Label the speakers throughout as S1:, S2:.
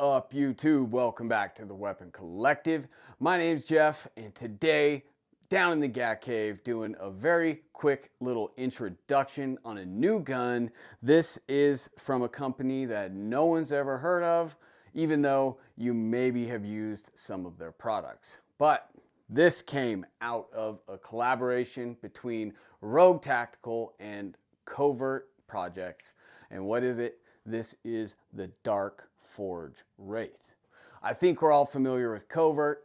S1: up, YouTube? Welcome back to the Weapon Collective. My name's Jeff, and today, down in the Gat Cave, doing a very quick little introduction on a new gun. This is from a company that no one's ever heard of, even though you maybe have used some of their products. But this came out of a collaboration between Rogue Tactical and Kovert Projects. And what is it? This is the Dark Forge Wraith. I think we're all familiar with Kovert,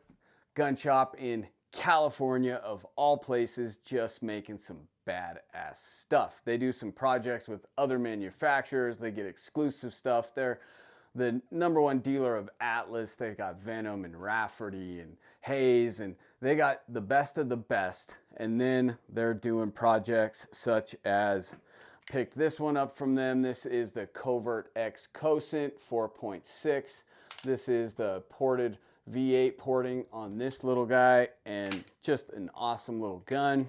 S1: gun shop in California of all places, just making some badass stuff. They do some projects with other manufacturers. They get exclusive stuff. They're the #1 dealer of Atlas. They got Venom and Rafferty and Hayes, and they got the best of the best. And then they're doing projects such as, picked this one up from them. This is the Kovert X Cosint 4.6. This is the ported V8 porting on this little guy, and just an awesome little gun.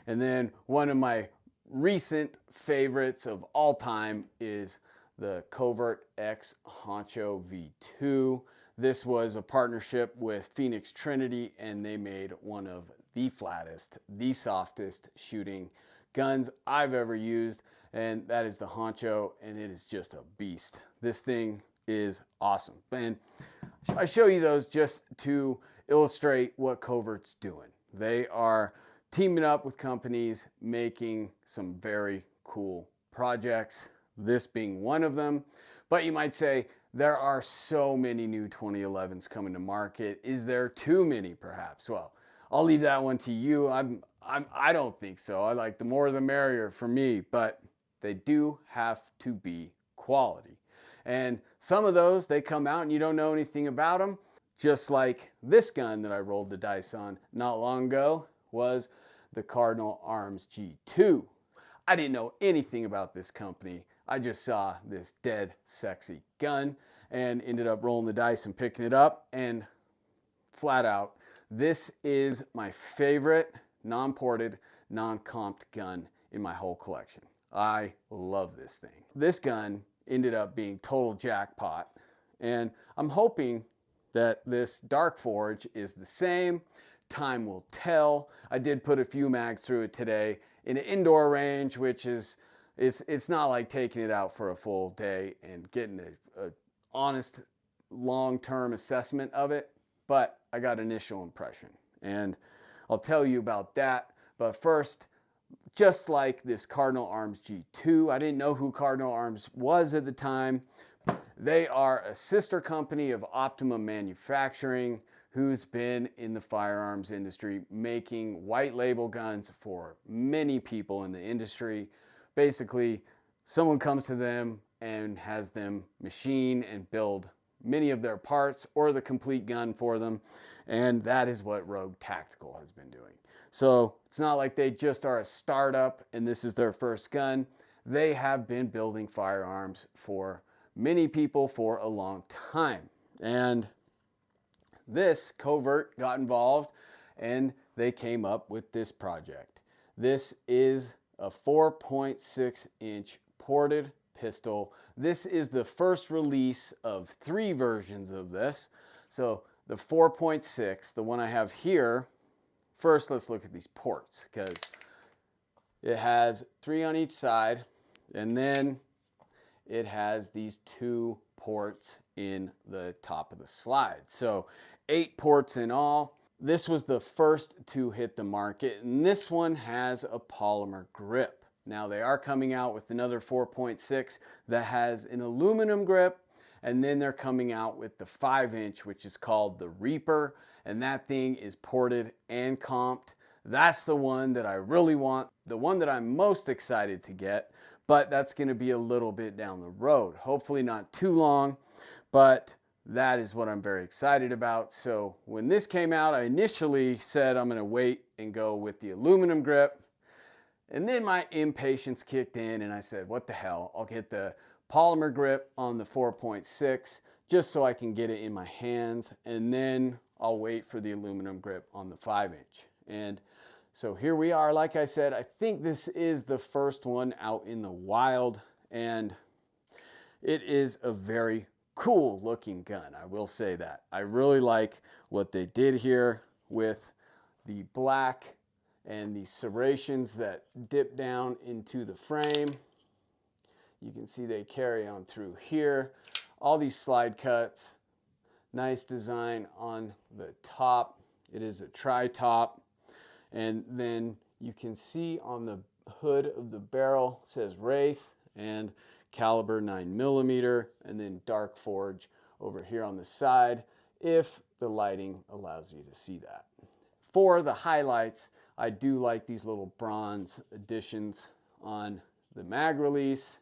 S1: And then one of my recent favorites of all time is the Kovert X Honcho V2. This was a partnership with Phoenix Trinity, and they made one of the flattest, the softest shooting guns I've ever used, and that is the Honcho, and it is just a beast. This thing is awesome. And I show you those just to illustrate what Kovert's doing. They are teaming up with companies making some very cool projects, this being one of them. But you might say, there are so many new 2011s coming to market. Is there too many, perhaps? Well, I'll leave that one to you. I don't think so. I like the more the merrier for me, but they do have to be quality. And some of those, they come out and you don't know anything about them. Just like this gun that I rolled the dice on not long ago was the Cardinal Arms G2. I didn't know anything about this company. I just saw this dead sexy gun and ended up rolling the dice and picking it up, and flat out, this is my favorite non-ported, non-comped gun in my whole collection. I love this thing. This gun ended up being total jackpot, and I'm hoping that this Dark Forge is the same. Time will tell. I did put a few mags through it today in an indoor range, which is, it's not like taking it out for a full day and getting a honest long-term assessment of it, but I got initial impression, and I'll tell you about that. But first, just like this Cardinal Arms G2, I didn't know who Cardinal Arms was at the time. They are a sister company of Optimum Manufacturing, who's been in the firearms industry making white label guns for many people in the industry. Basically, someone comes to them and has them machine and build many of their parts or the complete gun for them. And that is what Rogue Tactical has been doing. So it's not like they just are a startup and this is their first gun. They have been building firearms for many people for a long time. And this Kovert got involved and they came up with this project. This is a 4.6 inch ported pistol. This is the first release of 3 versions of this. So the 4.6, the one I have here, first let's look at these ports, because it has 3 on each side, and then it has these 2 ports in the top of the slide. So 8 ports in all. This was the first to hit the market, and this one has a polymer grip. Now they are coming out with another 4.6 that has an aluminum grip, and then they're coming out with the 5 inch, which is called the Reaper, and that thing is ported and comped. That's the one that I really want, the one that I'm most excited to get, but that's gonna be a little bit down the road. Hopefully not too long, but that is what I'm very excited about. So when this came out, I initially said I'm gonna wait and go with the aluminum grip. And then my impatience kicked in and I said, what the hell, I'll get the polymer grip on the 4.6 just so I can get it in my hands, and then I'll wait for the aluminum grip on the 5 inch. And so here we are. Like I said, I think this is the first one out in the wild, and it is a very cool looking gun. I will say that. I really like what they did here with the black and the serrations that dip down into the frame. You can see they carry on through here. All these slide cuts. Nice design on the top. It is a tri-top. And then you can see on the hood of the barrel, it says Wraith and caliber 9mm, and then Dark Forge over here on the side, if the lighting allows you to see that. For the highlights, I do like these little bronze additions on the mag release,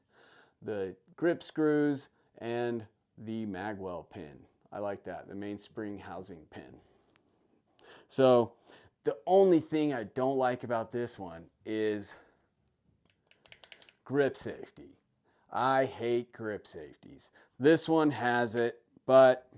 S1: the grip screws, and the magwell pin. I like that, the mainspring housing pin. So the only thing I don't like about this one is grip safety. I hate grip safeties. This one has it, but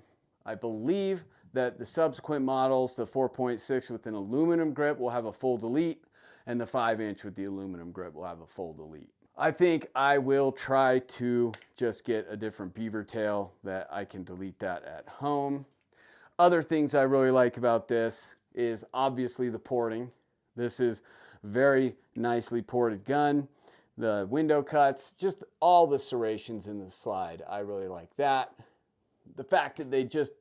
S1: I believe that the subsequent models, the 4.6 with an aluminum grip will have a full delete, and the 5-inch with the aluminum grip will have a full delete. I think I will try to just get a different beaver tail that I can delete that at home. Other things I really like about this is obviously the porting. This is very nicely ported gun. The window cuts, just all the serrations in the slide. I really like that. The fact that they just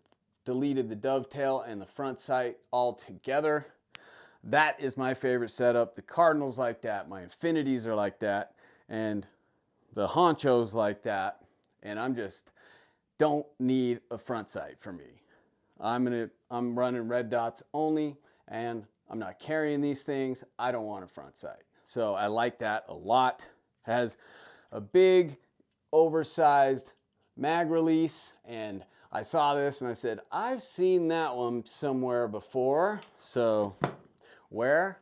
S1: deleted the dovetail and the front sight all together, that is my favorite setup. The Cardinals like that, my Infinities are like that, and the Honchos like that, and I'm just don't need a front sight for me. I'm running red dots only, and I'm not carrying these things. I don't want a front sight. So I like that a lot. Has a big oversized mag release, and I saw this and I said, I've seen that one somewhere before. So where?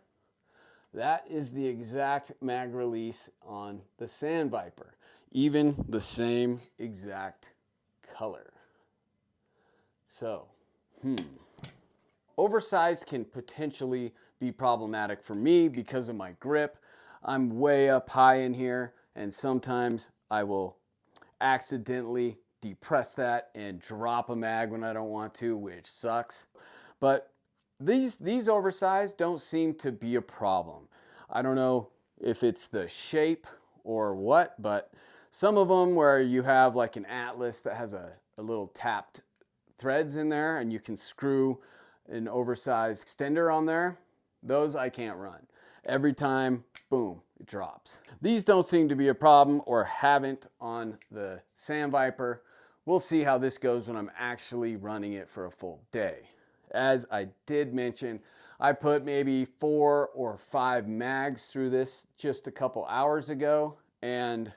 S1: That is the exact mag release on the Sandviper. Even the same exact color. So, oversized can potentially be problematic for me because of my grip. I'm way up high in here, and sometimes I will accidentally depress that and drop a mag when I don't want to, which sucks. But these oversized don't seem to be a problem. I don't know if it's the shape or what, but some of them where you have like an Atlas that has a little tapped threads in there and you can screw an oversized extender on there, those I can't run. Every time, boom, it drops. These don't seem to be a problem, or haven't on the Sandviper. We'll see how this goes when I'm actually running it for a full day. As I did mention, I put maybe 4 or 5 mags through this just a couple hours ago, and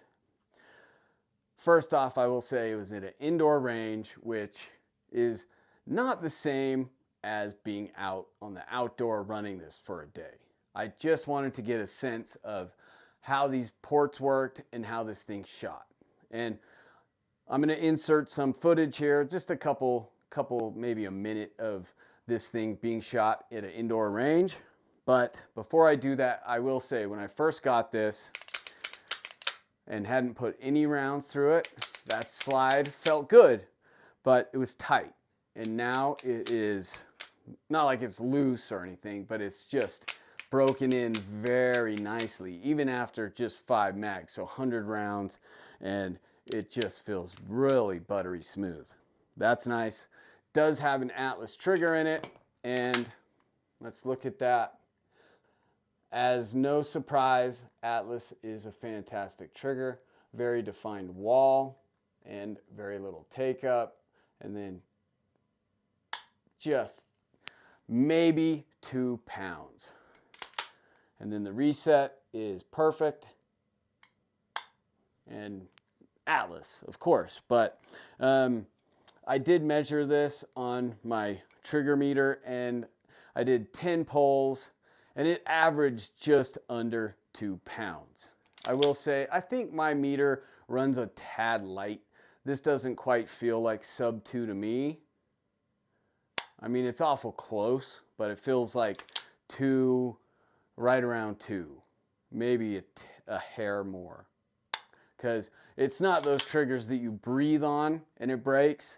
S1: first off, I will say it was at an indoor range, which is not the same as being out on the outdoor running this for a day. I just wanted to get a sense of how these ports worked and how this thing shot. And I'm going to insert some footage here, just a couple, maybe a minute of this thing being shot at an indoor range. But before I do that, I will say when I first got this and hadn't put any rounds through it, that slide felt good, but it was tight. And now it is not like it's loose or anything, but it's just broken in very nicely, even after just 5 mags, so 100 rounds, and it just feels really buttery smooth. That's nice. Does have an Atlas trigger in it, and let's look at that. As no surprise, Atlas is a fantastic trigger, very defined wall, and very little take up, and then just maybe 2 pounds. And then the reset is perfect, and Atlas, of course, but I did measure this on my trigger meter, and I did 10 pulls, and it averaged just under 2 pounds. I will say, I think my meter runs a tad light. This doesn't quite feel like sub 2 to me. I mean, it's awful close, but it feels like 2, right around 2, maybe a hair more. because it's not those triggers that you breathe on and it breaks.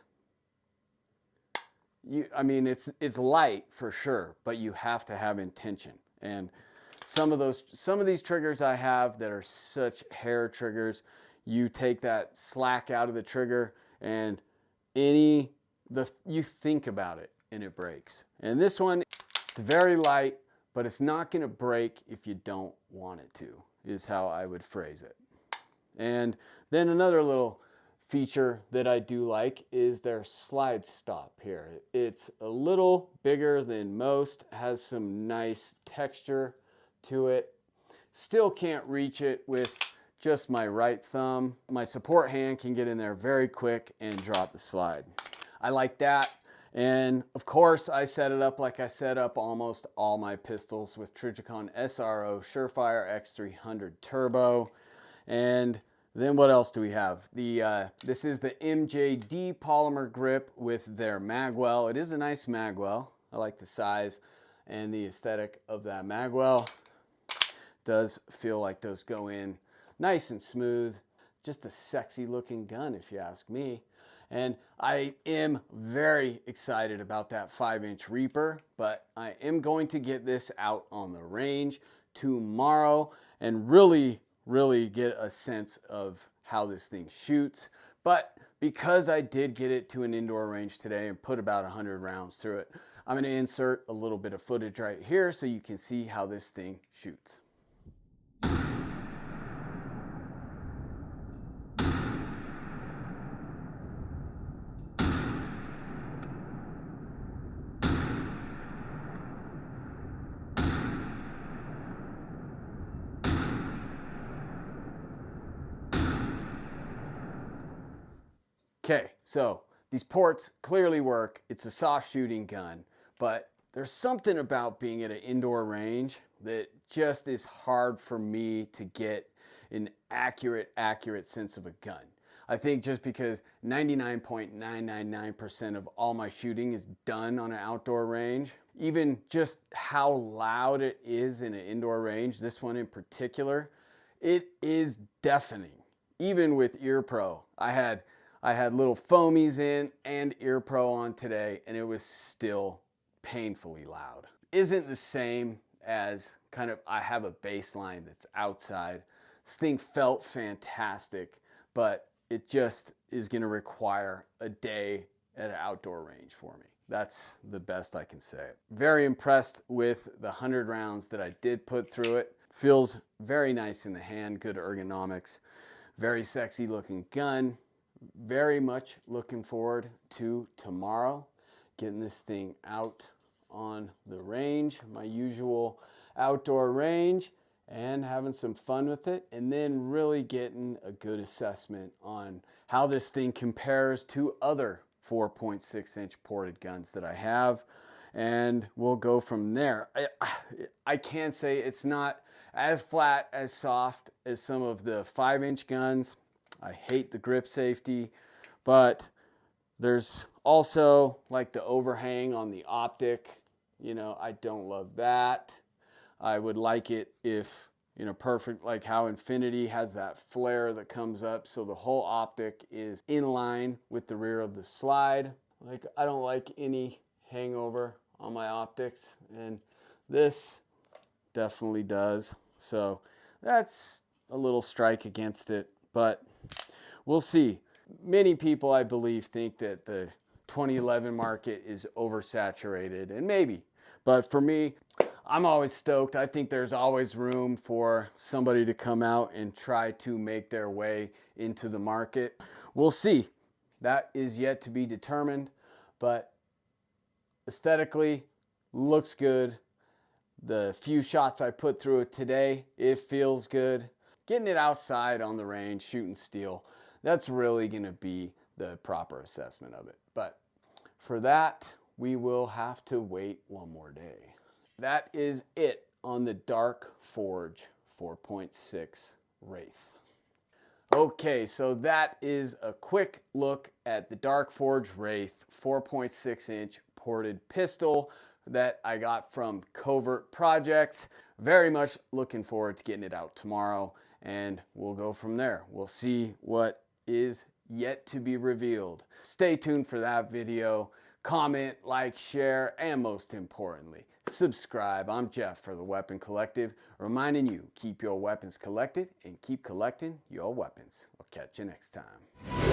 S1: I mean, it's light for sure, but you have to have intention. And some of these triggers I have that are such hair triggers, you take that slack out of the trigger and you think about it and it breaks. And this one, it's very light, but it's not going to break if you don't want it to, is how I would phrase it. And then another little feature that I do like is their slide stop here. It's a little bigger than most, has some nice texture to it. Still can't reach it with just my right thumb. My support hand can get in there very quick and drop the slide. I like that. And of course, I set it up like I set up almost all my pistols with Trijicon SRO Surefire X300 Turbo. And then what else do we have? This is the MJD polymer grip with their magwell. It is a nice magwell. I like the size and the aesthetic of that magwell. Does feel like those go in nice and smooth. Just a sexy looking gun if you ask me. And I am very excited about that 5-inch Reaper, but I am going to get this out on the range tomorrow and really get a sense of how this thing shoots. But because I did get it to an indoor range today and put about 100 rounds through it, I'm gonna insert a little bit of footage right here so you can see how this thing shoots. Okay, so these ports clearly work. It's a soft shooting gun, but there's something about being at an indoor range that just is hard for me to get an accurate sense of a gun. I think just because 99.999% of all my shooting is done on an outdoor range, even just how loud it is in an indoor range, this one in particular, it is deafening. Even with Ear Pro, I had little foamies in and Ear Pro on today, and it was still painfully loud. Isn't the same as kind of, I have a baseline that's outside. This thing felt fantastic, but it just is gonna require a day at an outdoor range for me. That's the best I can say. Very impressed with the 100 rounds that I did put through it. Feels very nice in the hand, good ergonomics, very sexy looking gun. Very much looking forward to tomorrow, getting this thing out on the range, my usual outdoor range, and having some fun with it, and then really getting a good assessment on how this thing compares to other 4.6-inch ported guns that I have, and we'll go from there. I can say it's not as flat, as soft as some of the 5-inch guns. I hate the grip safety, but there's also like the overhang on the optic. You know, I don't love that. I would like it if, you know, perfect, like how Infinity has that flare that comes up so the whole optic is in line with the rear of the slide. Like, I don't like any hangover on my optics, and this definitely does. So that's a little strike against it, but we'll see. Many people, I believe, think that the 2011 market is oversaturated, and maybe. But for me, I'm always stoked. I think there's always room for somebody to come out and try to make their way into the market. We'll see. That is yet to be determined, but aesthetically, looks good. The few shots I put through it today, it feels good. Getting it outside on the range, shooting steel, that's really gonna be the proper assessment of it. But for that, we will have to wait one more day. That is it on the Dark Forge 4.6 Wraith. Okay, so that is a quick look at the Dark Forge Wraith 4.6-inch ported pistol that I got from Kovert Projects. Very much looking forward to getting it out tomorrow and we'll go from there. We'll see what is yet to be revealed. Stay tuned for that video. Comment, like, share, and most importantly, subscribe. I'm Jeff for the Weapon Collective, reminding you, keep your weapons collected and keep collecting your weapons. I'll catch you next time.